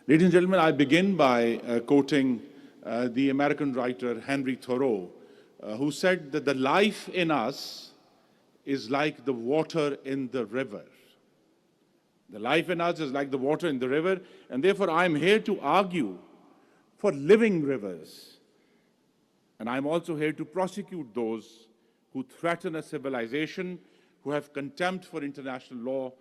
Ladies and gentlemen, I begin by quoting the American writer Henry Thoreau, who said that the life in us is like the water in the river. The life in us is like the water in the river, and therefore I'm here to argue for living rivers. And I'm also here to prosecute those who threaten a civilization, who have contempt for international law,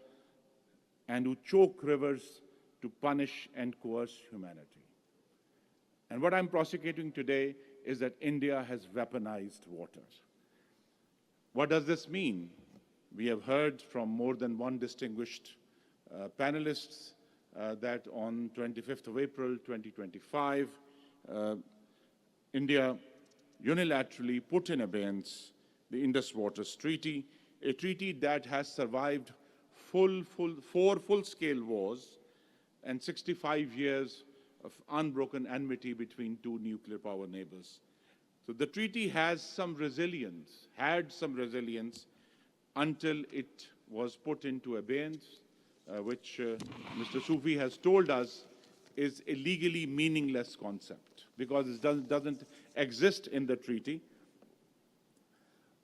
and who choke rivers to punish and coerce humanity. And what I'm prosecuting today is that India has weaponized water. What does this mean? We have heard from more than one distinguished panelists that on 25th of April 2025, India unilaterally put in abeyance the Indus Waters Treaty, a treaty that has survived four full-scale wars and 65 years of unbroken enmity between two nuclear power neighbors. So the treaty has some resilience, had some resilience until it was put into abeyance, which Mr. Sufi has told us is a legally meaningless concept because it doesn't exist in the treaty.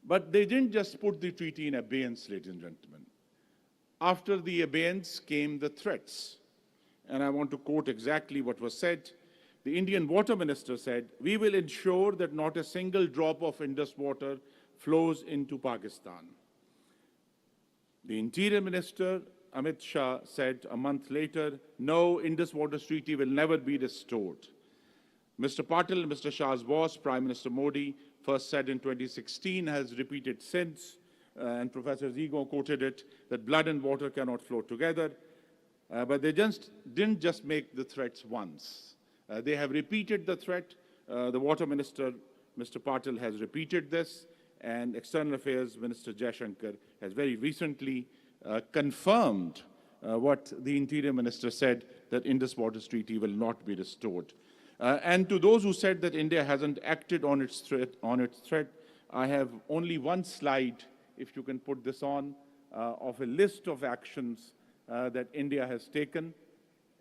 But they didn't just put the treaty in abeyance, ladies and gentlemen. After the abeyance came the threats. And I want to quote exactly what was said. The Indian Water Minister said, "We will ensure that not a single drop of Indus water flows into Pakistan." The Interior Minister, Amit Shah, said a month later, "No, Indus Waters Treaty will never be restored." Mr. Patil, Mr. Shah's boss, Prime Minister Modi, first said in 2016, has repeated since, and Professor Zigo quoted it, that blood and water cannot flow together. But they didn't just make the threats once. They have repeated the threat. The Water Minister, Mr. Patil, has repeated this, and External Affairs Minister Jaishankar has very recently confirmed what the Interior Minister said, that Indus Waters Treaty will not be restored. And to those who said that India hasn't acted on its threat, I have only one slide, if you can put this on, of a list of actions that India has taken,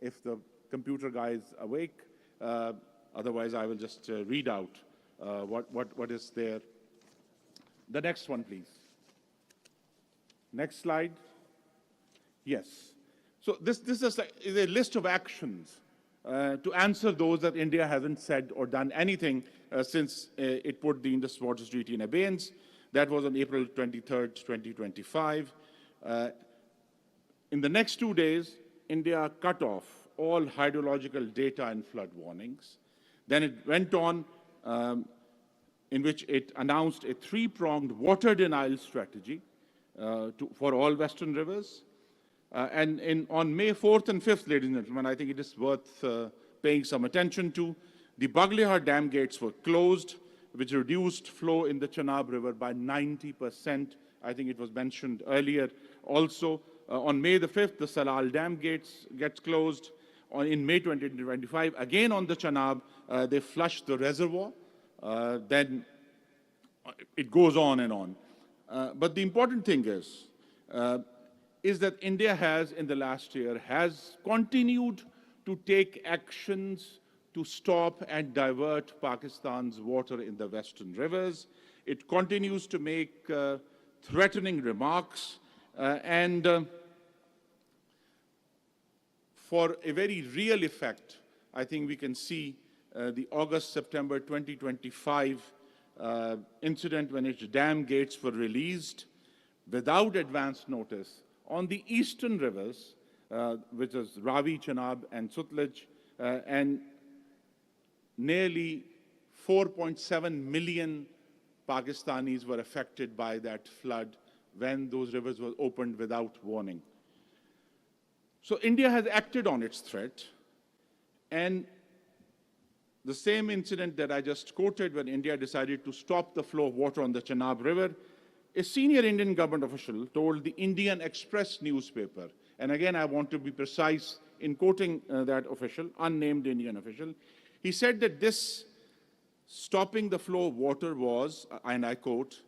if the computer guy is awake. Otherwise, I will just read out what is there. The next one, please. Next slide. Yes. So this is a list of actions to answer those that India hasn't said or done anything since it put the Indus Waters Treaty in abeyance. That was on April 23rd, 2025. In the next 2 days, India cut off all hydrological data and flood warnings. Then it went on in which it announced a three-pronged water denial strategy for all western rivers. And on May 4th and 5th, ladies and gentlemen, I think it is worth paying some attention to, the Baglihar dam gates were closed, which reduced flow in the Chenab River by 90%. I think it was mentioned earlier also. On May the 5th, the Salal Dam gets closed. In May 2025, again on the Chenab, they flushed the reservoir. Then it goes on and on. But the important thing is that India has, in the last year, has continued to take actions to stop and divert Pakistan's water in the western rivers. It continues to make threatening remarks. And for a very real effect, I think we can see the August-September 2025 incident when its dam gates were released without advance notice on the eastern rivers, which is Ravi, Chenab, and Sutlej, and nearly 4.7 million Pakistanis were affected by that flood when those rivers were opened without warning. So India has acted on its threat, and the same incident that I just quoted when India decided to stop the flow of water on the Chenab River, a senior Indian government official told the Indian Express newspaper, and again I want to be precise in quoting that official, unnamed Indian official, he said that this stopping the flow of water was, and I quote,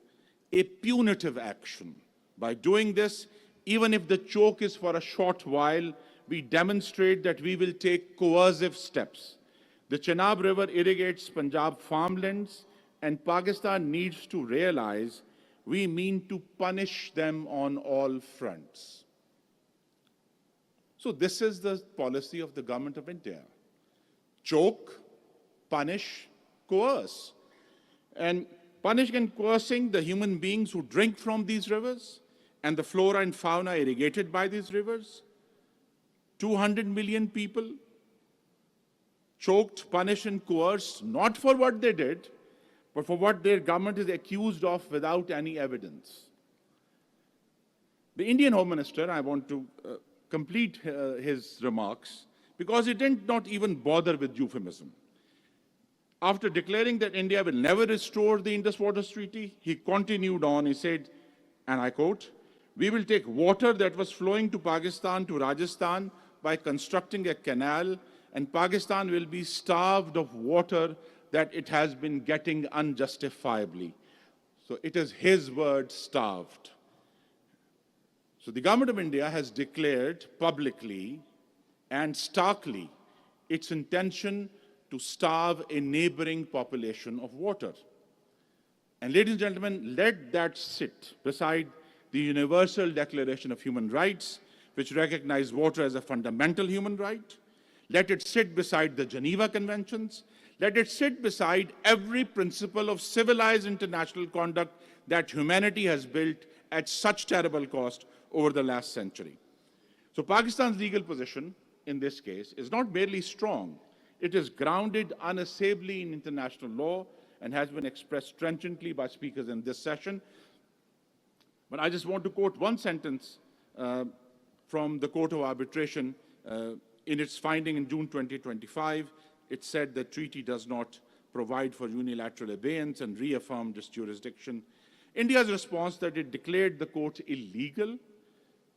a punitive action. By doing this, even if the choke is for a short while, we demonstrate that we will take coercive steps. The Chenab River irrigates Punjab farmlands, and Pakistan needs to realize we mean to punish them on all fronts. So this is the policy of the government of India. Choke, punish, coerce. And punishing and coercing the human beings who drink from these rivers and the flora and fauna irrigated by these rivers. 200 million people choked, punished, and coerced, not for what they did, but for what their government is accused of without any evidence. The Indian Home Minister, I want to complete his remarks, because he did not even bother with euphemism. After declaring that India will never restore the Indus Waters Treaty, he continued on, he said, and I quote, "We will take water that was flowing to Pakistan to Rajasthan by constructing a canal, and Pakistan will be starved of water that it has been getting unjustifiably." So it is his word, starved. So the government of India has declared publicly and starkly its intention to starve a neighboring population of water. And ladies and gentlemen, let that sit beside the Universal Declaration of Human Rights, which recognizes water as a fundamental human right. Let it sit beside the Geneva Conventions. Let it sit beside every principle of civilized international conduct that humanity has built at such terrible cost over the last century. So Pakistan's legal position in this case is not merely strong, it is grounded unassailably in international law and has been expressed trenchantly by speakers in this session. But I just want to quote one sentence from the Court of Arbitration in its finding in June 2025. It said the treaty does not provide for unilateral abeyance and reaffirmed its jurisdiction. India's response that it declared the court illegal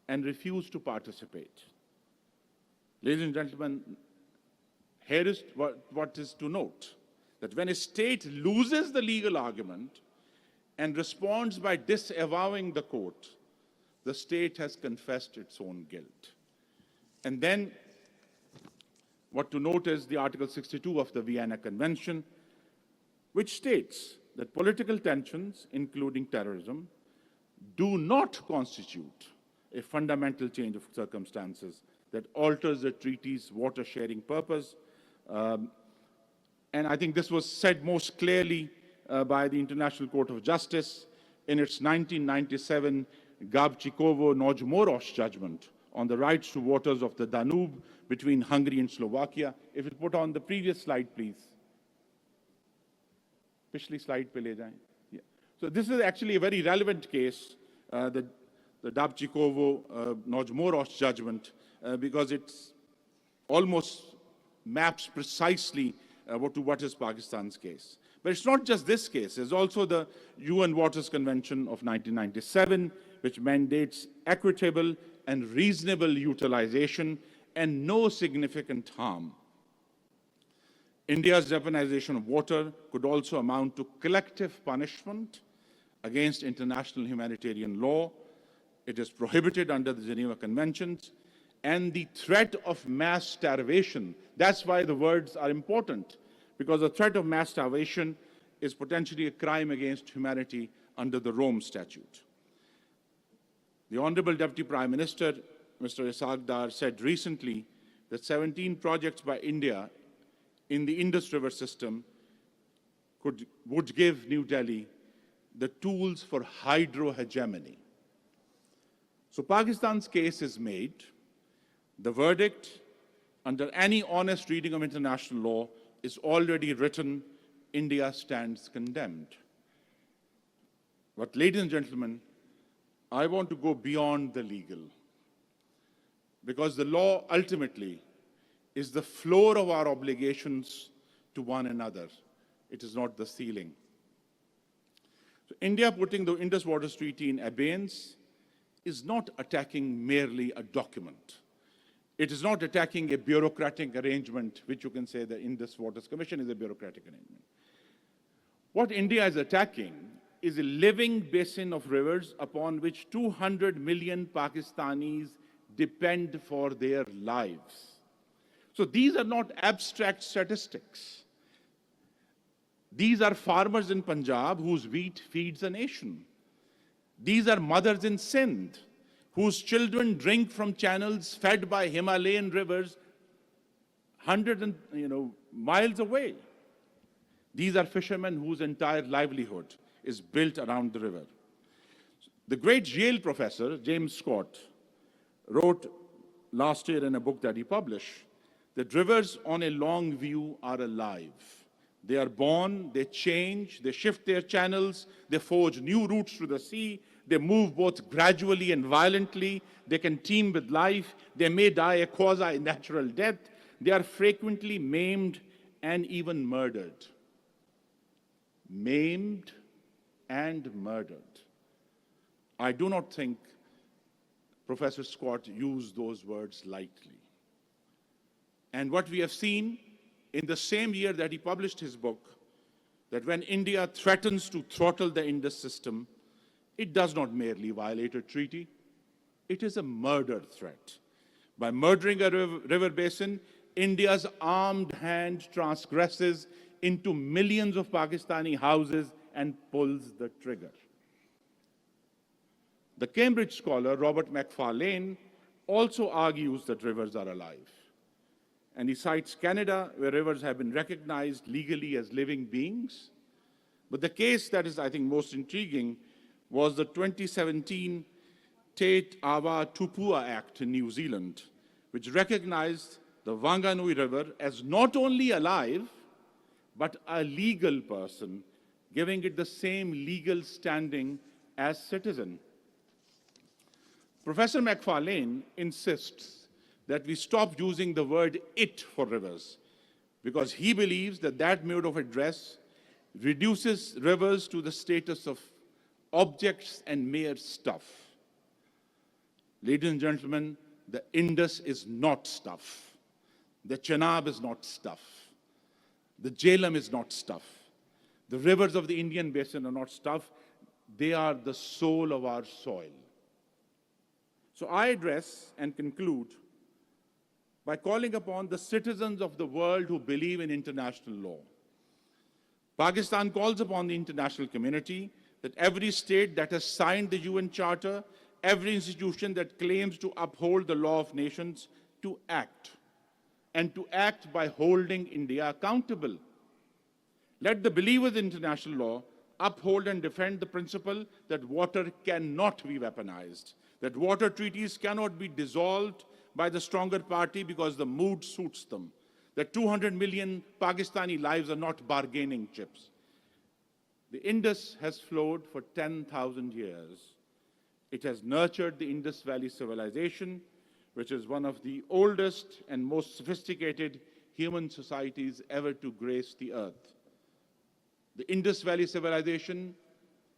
and refused to participate. Ladies and gentlemen, here is what is to note, that when a state loses the legal argument and responds by disavowing the court, the state has confessed its own guilt. And then what to note is the Article 62 of the Vienna Convention, which states that political tensions, including terrorism, do not constitute a fundamental change of circumstances that alters the treaty's water-sharing purpose. And I think this was said most clearly by the International Court of Justice in its 1997 Gabčíkovo-Nagymoroš judgment on the rights to waters of the Danube between Hungary and Slovakia. If you put on the previous slide, please. Pichli slide pe le jaye. Yeah. So this is actually a very relevant case, the Gabčíkovo-Nagymoroš judgment, because it almost maps precisely to what is Pakistan's case. But it's not just this case. There's also the UN Waters Convention of 1997, which mandates equitable and reasonable utilization and no significant harm. India's weaponization of water could also amount to collective punishment against international humanitarian law. It is prohibited under the Geneva Conventions, and the threat of mass starvation. That's why the words are important, because the threat of mass starvation is potentially a crime against humanity under the Rome Statute. The Honorable Deputy Prime Minister, Mr. Ishaq Dar, said recently that 17 projects by India in the Indus River system would give New Delhi the tools for hydrohegemony. So Pakistan's case is made. The verdict, under any honest reading of international law, is already written. India stands condemned. But ladies and gentlemen, I want to go beyond the legal, because the law ultimately is the floor of our obligations to one another. It is not the ceiling. So India putting the Indus Waters Treaty in abeyance is not attacking merely a document. It is not attacking a bureaucratic arrangement, which you can say the Indus Waters Commission is a bureaucratic arrangement. What India is attacking is a living basin of rivers upon which 200 million Pakistanis depend for their lives. So these are not abstract statistics. These are farmers in Punjab whose wheat feeds a nation. These are mothers in Sindh whose children drink from channels fed by Himalayan rivers miles away. These are fishermen whose entire livelihood is built around the river. The great Yale professor, James Scott, wrote last year in a book that he published that rivers on a long view are alive. They are born, they change, they shift their channels, they forge new routes to the sea, they move both gradually and violently, they can teem with life, they may die a quasi-natural death, they are frequently maimed and even murdered. Maimed and murdered. I do not think Professor Scott used those words lightly. And what we have seen in the same year that he published his book, that when India threatens to throttle the Indus system, it does not merely violate a treaty, it is a murder threat. By murdering a river basin, India's armed hand transgresses into millions of Pakistani houses and pulls the trigger. The Cambridge scholar Robert Macfarlane also argues that rivers are alive. And he cites Canada, where rivers have been recognized legally as living beings. But the case that is, I think, most intriguing was the 2017 Te Awa Tupua Act in New Zealand, which recognized the Wanganui River as not only alive, but a legal person, giving it the same legal standing as citizen. Professor Macfarlane insists that we stop using the word "it" for rivers, because he believes that that mode of address reduces rivers to the status of objects and mere stuff. Ladies and gentlemen, the Indus is not stuff. The Chenab is not stuff. The Jhelum is not stuff. The rivers of the Indian basin are not stuff. They are the soul of our soil. So I address and conclude by calling upon the citizens of the world who believe in international law. Pakistan calls upon the international community that every state that has signed the UN Charter, every institution that claims to uphold the law of nations, to act, and to act by holding India accountable. Let the believers in international law uphold and defend the principle that water cannot be weaponized, that water treaties cannot be dissolved by the stronger party because the mood suits them, that 200 million Pakistani lives are not bargaining chips. The Indus has flowed for 10,000 years. It has nurtured the Indus Valley civilization, which is one of the oldest and most sophisticated human societies ever to grace the earth. The Indus Valley civilization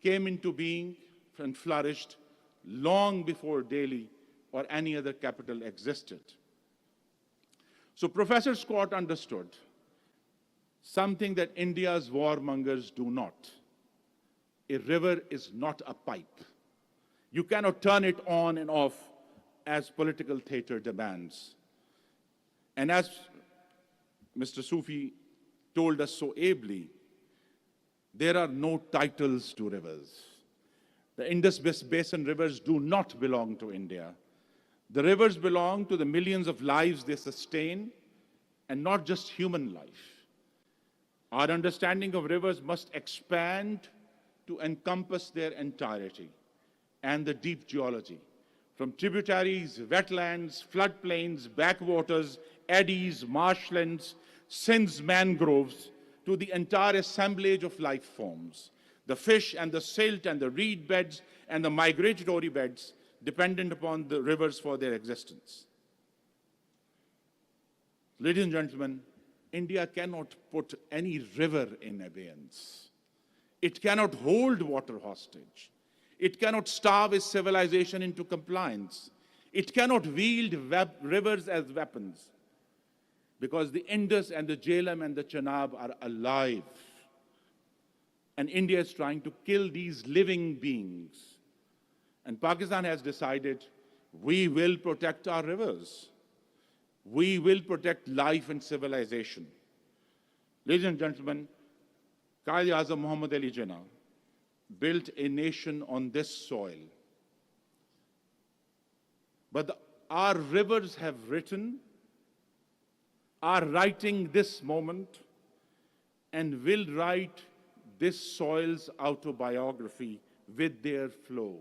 came into being and flourished long before Delhi or any other capital existed. So Professor Scott understood something that India's warmongers do not. A river is not a pipe. You cannot turn it on and off as political theater demands. And as Mr. Sufi told us so ably, there are no titles to rivers. The Indus Basin rivers do not belong to India. The rivers belong to the millions of lives they sustain, and not just human life. Our understanding of rivers must expand to encompass their entirety and the deep geology, from tributaries, wetlands, floodplains, backwaters, eddies, marshlands, Sindh's mangroves, to the entire assemblage of life forms, the fish and the silt and the reed beds and the migratory beds dependent upon the rivers for their existence. Ladies and gentlemen, India cannot put any river in abeyance. It cannot hold water hostage. It cannot starve its civilization into compliance. It cannot wield rivers as weapons, because the Indus and the Jhelum and the Chenab are alive. And India is trying to kill these living beings. And Pakistan has decided We will protect our rivers. We will protect life and civilization. Ladies and gentlemen, Quaid-e-Azam Muhammad Ali Jinnah built a nation on this soil. But our rivers have written, are writing this moment, and will write this soil's autobiography with their flow.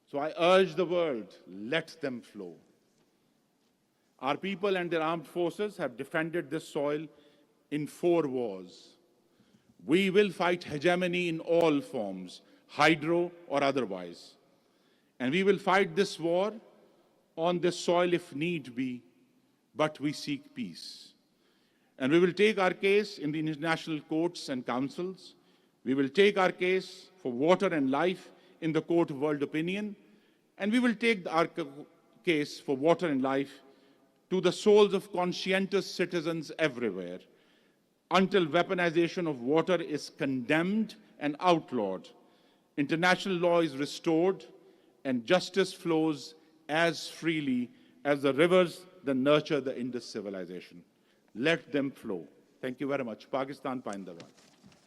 So I urge the world, let them flow. Our people and their armed forces have defended this soil in 4 wars. We will fight hegemony in all forms, hydro or otherwise. And we will fight this war on this soil if need be, but we seek peace. And we will take our case in the international courts and councils. We will take our case for water and life in the court of world opinion. And we will take our case for water and life to the souls of conscientious citizens everywhere, until weaponization of water is condemned and outlawed, international law is restored, and justice flows as freely as the rivers that nurture the Indus civilization. Let them flow. Thank you very much. Pakistan Paindawad.